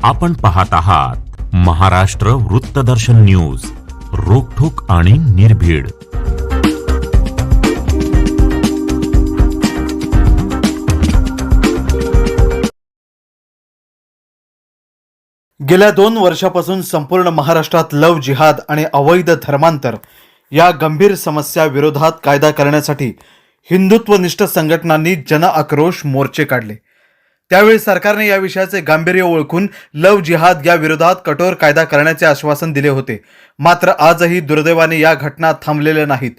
आपण पाहत आहात महाराष्ट्र वृत्तदर्शन न्यूज, रोखठोक आणि निर्भीड. गेल्या 2 वर्षापासून संपूर्ण महाराष्ट्रात लव जिहाद आणि अवैध धर्मांतर या गंभीर समस्या विरोधात कायदा करण्यासाठी हिंदुत्वनिष्ठ संघटनांनी जनआक्रोश मोर्चे काढले. त्यावेळी सरकारने या विषयाचे गांभीर्य ओळखून लव जिहाद या विरोधात कठोर कायदा करण्याचे आश्वासन दिले होते. मात्र आजही दुर्दैवाने या घटना थांबलेल्या नाहीत.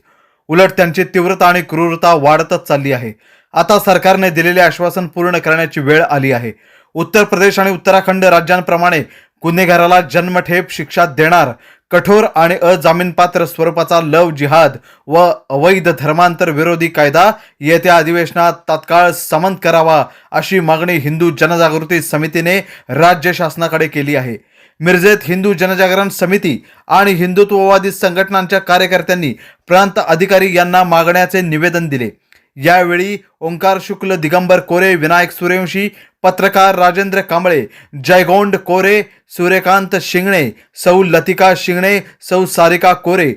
उलट त्यांची तीव्रता आणि क्रूरता वाढतच चालली आहे. आता सरकारने दिलेले आश्वासन पूर्ण करण्याची वेळ आली आहे. उत्तर प्रदेश आणि उत्तराखंड राज्यांप्रमाणे गुन्हेगाराला जन्मठेप शिक्षा देणार कठोर आणि अजामीनपात्र स्वरूपाचा लव जिहाद व अवैध धर्मांतर विरोधी कायदा येत्या अधिवेशनात तात्काळ संमत करावा अशी मागणी हिंदू जनजागृती समितीने राज्य शासनाकडे केली आहे. मिरजेत हिंदू जनजागरण समिती आणि हिंदुत्ववादी संघटनांच्या कार्यकर्त्यांनी प्रांत अधिकारी यांना मागण्याचे निवेदन दिले. यावेळी ओंकार शुक्ल, दिगंबर कोरे, विनायक सूर्यवंशी, पत्रकार राजेंद्र कांबळे, जयगोंड कोरे, सूर्यकांत शिंगणे, सौ लतिका शिंगणे, सौ सारिका कोरे,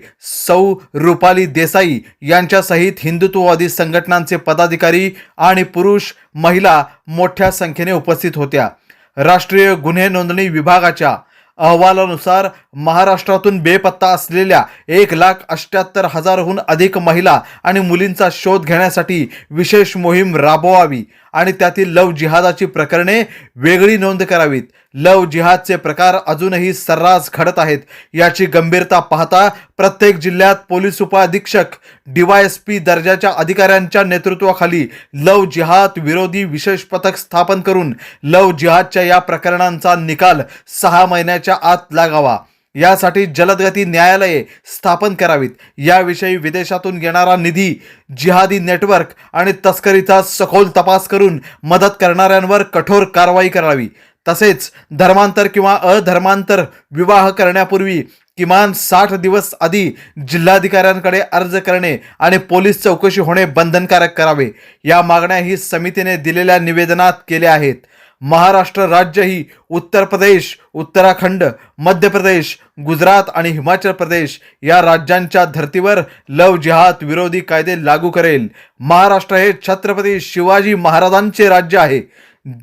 सौ रुपाली देसाई यांच्यासहित हिंदुत्ववादी संघटनांचे पदाधिकारी आणि पुरुष महिला मोठ्या संख्येने उपस्थित होत्या. राष्ट्रीय गुन्हे नोंदणी विभागाच्या अहवालानुसार महाराष्ट्रातून बेपत्ता असलेल्या 1,78,000हून अधिक महिला आणि मुलींचा शोध घेण्यासाठी विशेष मोहीम राबवावी आणि त्यातील लव जिहादाची प्रकरणे वेगळी नोंद करावीत. लव जिहादचे प्रकार अजूनही सर्रास घडत आहेत. याची गंभीरता पाहता प्रत्येक जिल्ह्यात पोलीस उपअधीक्षक, DYSP दर्जाच्या अधिकाऱ्यांच्या नेतृत्वाखाली लव जिहाद विरोधी विशेष पथक स्थापन करून लव जिहादच्या या प्रकरणांचा निकाल 6 महिन्याच्या आत लागावा. यासाठी जलदगती न्यायालये स्थापन करावीत. याविषयी विदेशातून येणारा निधी, जिहादी नेटवर्क आणि तस्करीचा सखोल तपास करून मदत करणाऱ्यांवर कठोर कारवाई करावी. तसेच धर्मांतर किंवा अधर्मांतर विवाह करण्यापूर्वी किमान 60 दिवस आधी जिल्हाधिकाऱ्यांकडे अर्ज करणे आणि पोलीस चौकशी होणे बंधनकारक करावे. या मागण्याही समितीने दिलेल्या निवेदनात केल्या आहेत. महाराष्ट्र राज्यही उत्तर प्रदेश, उत्तराखंड, मध्य प्रदेश, गुजरात आणि हिमाचल प्रदेश या राज्यांच्या धर्तीवर लव जिहाद विरोधी कायदे लागू करेल. महाराष्ट्र हे छत्रपती शिवाजी महाराजांचे राज्य आहे,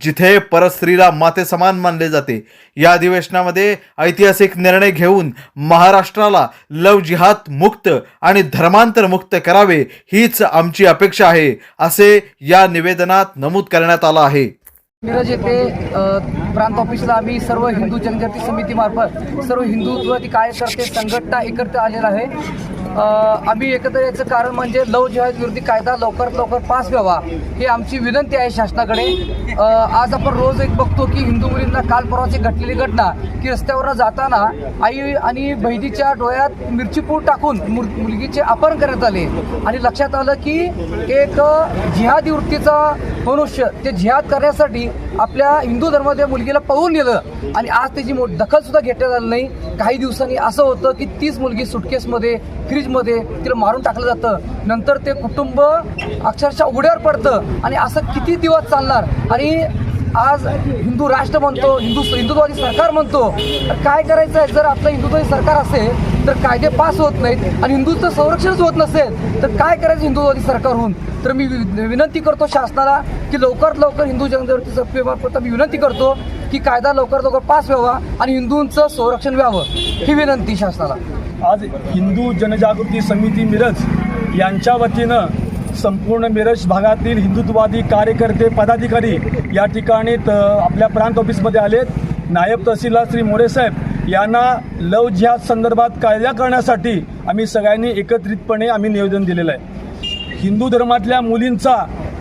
जिथे परस्त्रीला माते समान मानले जाते. या अधिवेशनामध्ये ऐतिहासिक निर्णय घेऊन महाराष्ट्राला लव जिहाद मुक्त आणि धर्मांतर मुक्त करावे हीच आमची अपेक्षा आहे, असे या निवेदनात नमूद करण्यात आलं आहे. मिरज येथे प्रांत ऑफिसला आम्ही सर्व हिंदू जनजागृती समितीमार्फत सर्व हिंदुत्ववादी कार्यकर्ते संघटना एकत्र आलेला आहे. आम्ही एकत्र याचं कारण म्हणजे लव जिहाद विरोधी कायदा लवकरात लवकर पास व्हावा ही आमची विनंती आहे शासनाकडे. आज आपण रोज एक बघतो की हिंदू मुलींना काल परवाची घडलेली घटना की रस्त्यावर जाताना आई आणि बहिणीच्या डोळ्यात मिरची पूड टाकून मुलगीचे अपहरण करण्यात आले आणि लक्षात आलं की एक जिहादी वृत्तीचा मनुष्य ते जिहाद करण्यासाठी आपल्या हिंदू धर्माच्या मुलगीला पळवून नेलं आणि आज त्याची दखल सुद्धा घेतली झाली नाही. काही दिवसांनी असं होतं की तीच मुलगी सुटकेसमध्ये, फ्रीजमध्ये तिला मारून टाकलं जातं. नंतर ते कुटुंब अक्षरशः उघड्यावर पडतं आणि असं किती दिवस चालणार. आणि आज हिंदू राष्ट्र म्हणतो, हिंदुत्ववादी सरकार म्हणतो, तर काय करायचं आहे? जर आपलं हिंदुत्ववादी सरकार असेल तर कायदे पास होत नाहीत आणि हिंदूचं संरक्षणच होत नसेल तर काय करायचं हिंदुत्ववादी सरकारहून? तर मी विनंती करतो शासनाला की लवकरात लवकर हिंदू जनजागृती समितीमार्फत मी विनंती करतो की कायदा लवकरात लवकर पास व्हावा आणि हिंदूंचं संरक्षण व्हावं ही विनंती शासनाला. आज हिंदू जनजागृती समिती मिरज यांच्या वतीनं संपूर्ण मिरज भागातील हिंदुत्ववादी कार्यकर्ते, पदाधिकारी या ठिकाणी आपल्या प्रांत ऑफिसमध्ये आलेत. नायब तहसीलदार श्री मोरे साहेब यांना लव जिहाद संदर्भात कायदा करण्यासाठी आम्ही सगळ्यांनी एकत्रितपणे निवेदन दिलेलं आहे. हिंदू धर्मातल्या मुलींचा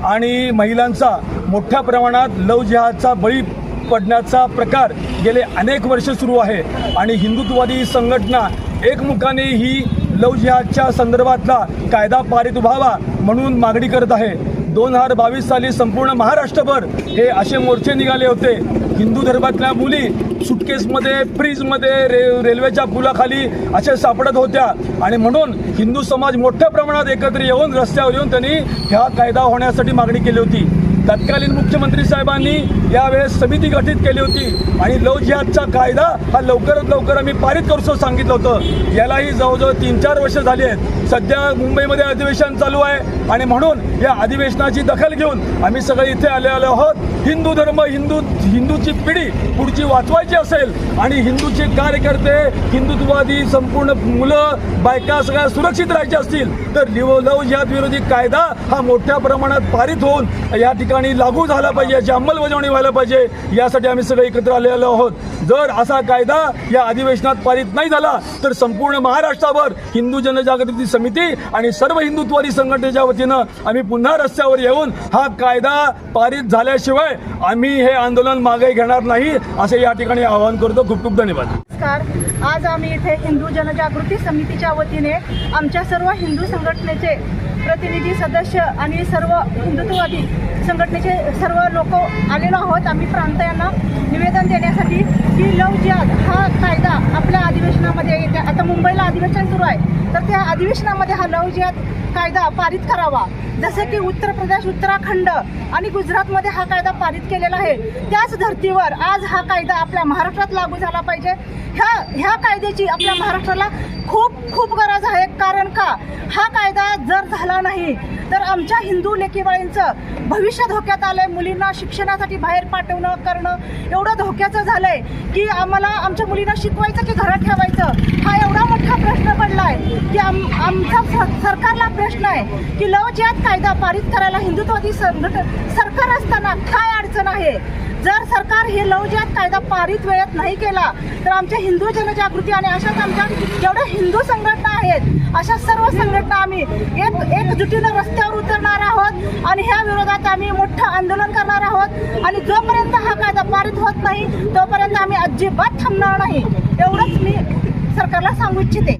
आणि महिलांचा मोठ्या प्रमाणात लव जिहादचा बळी पडण्याचा प्रकार गेले अनेक वर्ष सुरू आहे आणि हिंदुत्ववादी संघटना एकमुखाने ही लव जिहादच्या संदर्भातला कायदा पारित व्हावा म्हणून मागणी करत आहे. 2022 साली संपूर्ण महाराष्ट्रभर हे असे मोर्चे निघाले होते. हिंदू धर्मातल्या मुली सुटकेसमध्ये, फ्रीजमध्ये, रेल्वेच्या पुलाखाली अशा सापडत होत्या आणि म्हणून हिंदू समाज मोठ्या प्रमाणात एकत्र येऊन रस्त्यावर येऊन त्यांनी ह्या कायदा होण्यासाठी मागणी केली होती. तत्कालीन मुख्यमंत्री साहेबांनी यावेळेस समिती गठीत केली होती आणि लव जिहादचा कायदा हा लवकरात लवकर आम्ही पारित करू सांगितलं होतं. यालाही जवळजवळ 3-4 वर्ष झाली आहेत. सध्या मुंबईमध्ये अधिवेशन चालू आहे आणि म्हणून या अधिवेशनाची दखल घेऊन आम्ही सगळे इथे आलेलो आहोत. हिंदू धर्म, हिंदूची पिढी पुढची वाचवायची असेल आणि हिंदूचे कार्यकर्ते, हिंदुत्ववादी संपूर्ण मुलं, बायका सगळ्या सुरक्षित राहायचे असतील तर लव जिहाद विरोधी कायदा हा मोठ्या प्रमाणात पारित होऊन या ठिकाणी लागू झाला पाहिजे, याची अंमलबजावणी व्हायला पाहिजे. यासाठी आम्ही सगळे एकत्र आलेलो आहोत. जर असा कायदा या अधिवेशनात पारित नाही झाला तर संपूर्ण महाराष्ट्रावर हिंदू जनजागृती समिती आणि सर्व हिंदुत्ववादी संघटनेच्या वतीनं आम्ही पुन्हा रस्त्यावर येऊन हा कायदा पारित झाल्याशिवाय आम्ही हे आंदोलन मागे घेणार नाही असे या ठिकाणी आवाहन करतो. खूप खूप धन्यवाद. नमस्कार. आज आम्ही इथे हिंदू जनजागृती समितीच्या वतीने आमच्या सर्व हिंदू संघटनेचे प्रतिनिधी, सदस्य आणि सर्व हिंदुत्ववादी संघटनेचे सर्व लोक आलेलो आहोत. आम्ही प्रांतांना निवेदन देण्यासाठी की लव जिहाद हा कायदा आपल्या अधिवेशनामध्ये येत्या, आता मुंबईला अधिवेशन सुरू आहे तर त्या अधिवेशनामध्ये हा लव जिहाद कायदा पारित करावा. जसं की उत्तर प्रदेश, उत्तराखंड आणि गुजरातमध्ये हा कायदा पारित केलेला आहे. त्याच धर्तीवर आज हा कायदा आपल्या महाराष्ट्रात लागू झाला पाहिजे. ह्या कायद्याची आपल्या महाराष्ट्राला खूप गरज आहे. कारण का हा कायदा जर झाला नाही तर आमच्या हिंदू लेकीबाळींचं भविष्य धोक्यात आलंय. मुलींना शिक्षणासाठी बाहेर पाठवणं करणं एवढं धोक्याचं झालंय की आम्हाला आमच्या मुलींना शिकवायचं की घरात ठेवायचं हा एवढा मोठा प्रश्न पडलाय की आमचा सरकारला प्रश्न आहे की लव जिहाद कायदा पारित करायला हिंदुत्ववादी सरकार असताना काय अडचण आहे. जर सरकार हे लव जिहाद कायदा पारित वेळेत नाही केला तर आमच्या हिंदू जनजागृती आणि अशाच आमच्या जेवढ्या हिंदू संघटना आहेत अशा सर्व संघटना आम्ही एकजुटीनं रस्त्यावर उतरणार आहोत आणि ह्या विरोधात आम्ही मोठं आंदोलन करणार आहोत. आणि जोपर्यंत हा कायदा पारित होत नाही तोपर्यंत आम्ही अजिबात थांबणार नाही. एवढंच मी सरकारला सांगू इच्छिते.